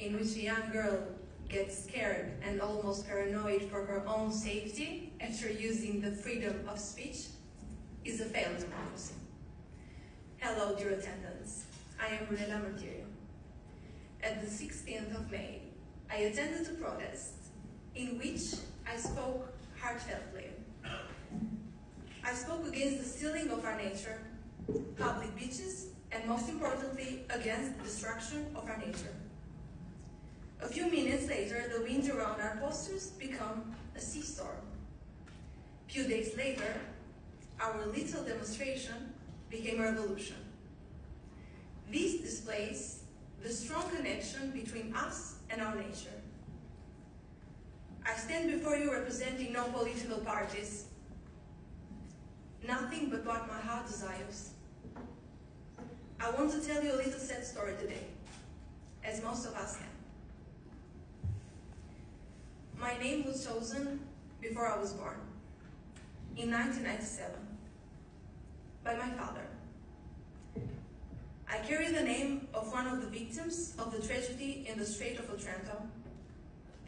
in which a young girl gets scared and almost paranoid for her own safety after using the freedom of speech is a failed democracy. Hello, dear attendants. I am Brunela Mërtiri. At the 16th of May, I attended a protest in which I spoke heartfeltly. I spoke against the stealing of our nature, public beaches, and most importantly, against the destruction of our nature. A few minutes later, the wind around our posters became a sea storm. Few days later, our little demonstration became a revolution. This displays the strong connection between us and our nature. I stand before you representing no political parties, nothing but what my heart desires. I want to tell you a little sad story today, as most of us can. My name was chosen before I was born, in 1997, by my father. I carry the name of one of the victims of the tragedy in the Strait of Otranto,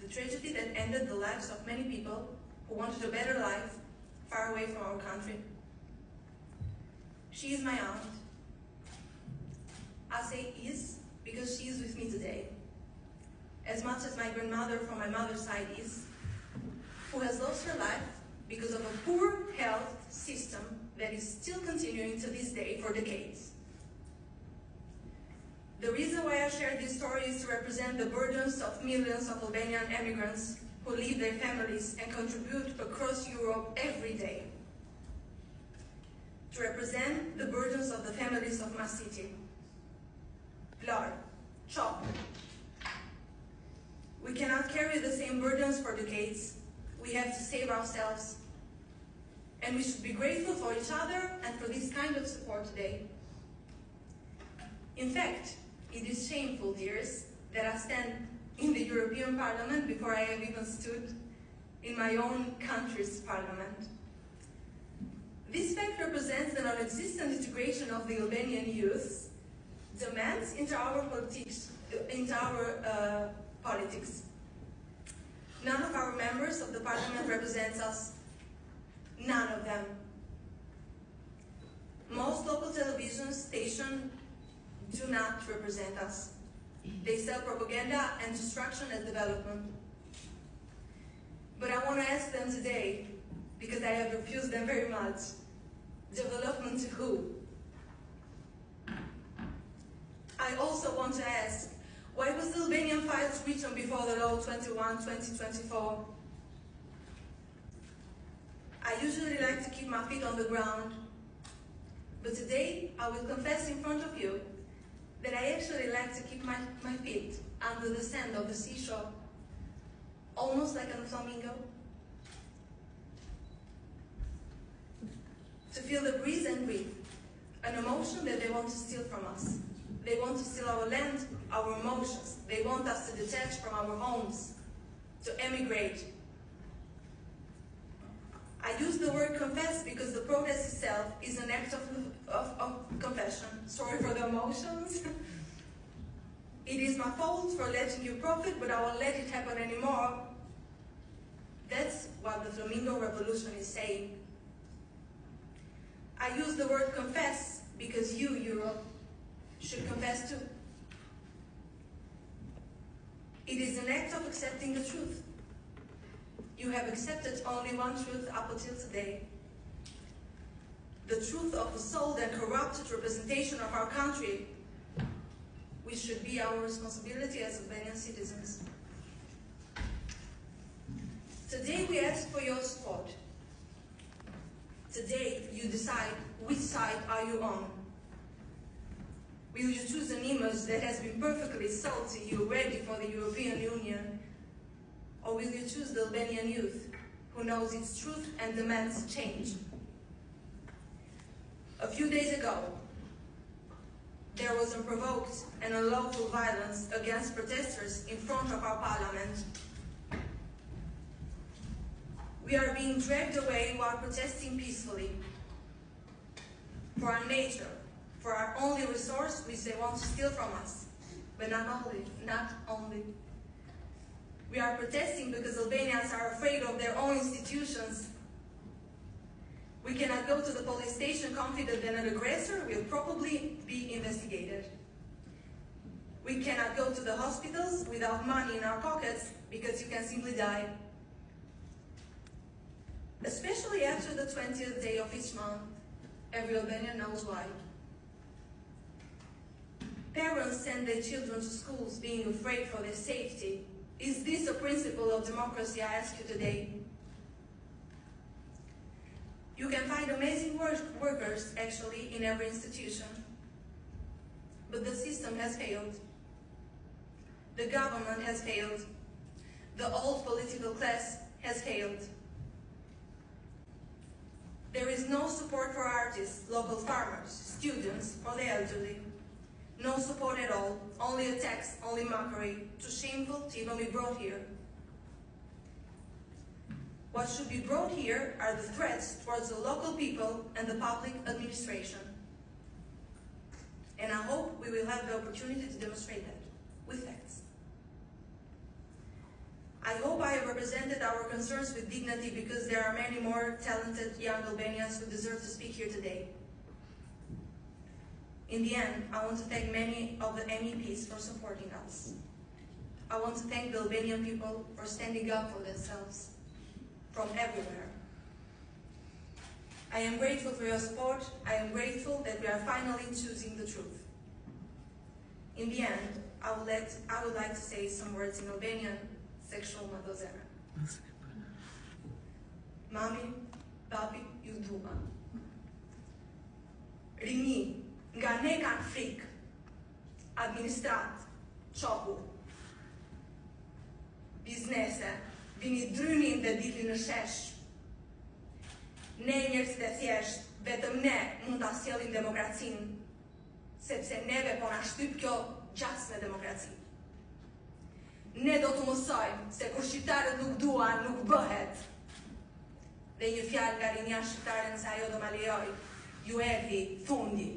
the tragedy that ended the lives of many people who wanted a better life far away from our country. She is my aunt. I say is because she is with me today, as much as my grandmother from my mother's side is, who has lost her life because of a poor health system that is still continuing to this day for decades. The reason why I share this story is to represent the burdens of millions of Albanian immigrants who leave their families and contribute across Europe every day. To represent the burdens of the families of my city. Vlorë, Chop. We cannot carry the same burdens for decades. We have to save ourselves. And we should be grateful for each other and for this kind of support today. In fact, it is shameful, dears, that I stand in the European Parliament before I have even stood in my own country's parliament. This fact represents the non-existent integration of the Albanian youth demands into our politics. None of our members of the parliament represents us. None of them. Most local television stations do not represent us. They sell propaganda and destruction as development. But I want to ask them today, because I have refused them very much, development to who? I also want to ask, why was the Albanian files written before the Law 21/2024? I usually like to keep my feet on the ground, but today I will confess in front of you that I actually like to keep my feet under the sand of the seashore, almost like a flamingo. To feel the breeze and breathe, an emotion that they want to steal from us. They want to steal our land, our emotions. They want us to detach from our homes, to emigrate. I use the word confess because the protest itself is an act of confession. Sorry for the emotions. It is my fault for letting you profit, but I won't let it happen anymore. That's what the Flamingo Revolution is saying. I use the word confess because you, Europe, should confess too. It is an act of accepting the truth. You have accepted only one truth up until today. The truth of the sold and corrupted representation of our country, which should be our responsibility as Albanian citizens. Today we ask for your support. Today you decide which side are you on. Will you choose an image that has been perfectly sold to you, ready for the European Union? Or will you choose the Albanian youth, who knows its truth and demands change? A few days ago, there was unprovoked and unlawful violence against protesters in front of our parliament. We are being dragged away while protesting peacefully for our nature, for our only resource which they want to steal from us. But not only only. We are protesting because Albanians are afraid of their own institutions. We cannot go to the police station confident that an aggressor will probably be investigated. We cannot go to the hospitals without money in our pockets because you can simply die. Especially after the 20th day of each month, every Albanian knows why. Parents send their children to schools being afraid for their safety. Is this a principle of democracy, I ask you today? You can find amazing workers, actually, in every institution. But the system has failed. The government has failed. The old political class has failed. There is no support for artists, local farmers, students, or the elderly. No support at all, only attacks, only mockery, too shameful to even be brought here. What should be brought here are the threats towards the local people and the public administration. And I hope we will have the opportunity to demonstrate that with facts. I hope I have represented our concerns with dignity because there are many more talented young Albanians who deserve to speak here today. In the end, I want to thank many of the MEPs for supporting us. I want to thank the Albanian people for standing up for themselves from everywhere. I am grateful for your support. I am grateful that we are finally choosing the truth. In the end, I would like to say some words in Albanian, sexual madozera. Mami, papi, ju dua. Rinji, nga ne kanë frikë, administrat, çoku, biznese, vini drynin dhe dilni në shesh. Ne njerëzit e thjesht, vetëm ne mund ta sjellim demokracinë, sepse neve po na shtyp kjo gjas me demokracinë. Ne do të mësojmë se kur shqiptarët nuk duan, nuk bëhet. Dhe një fjalë nga rinja shqiptare nëse ajo do ma lejoj, ju erdhi fundi.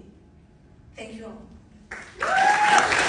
Thank you all.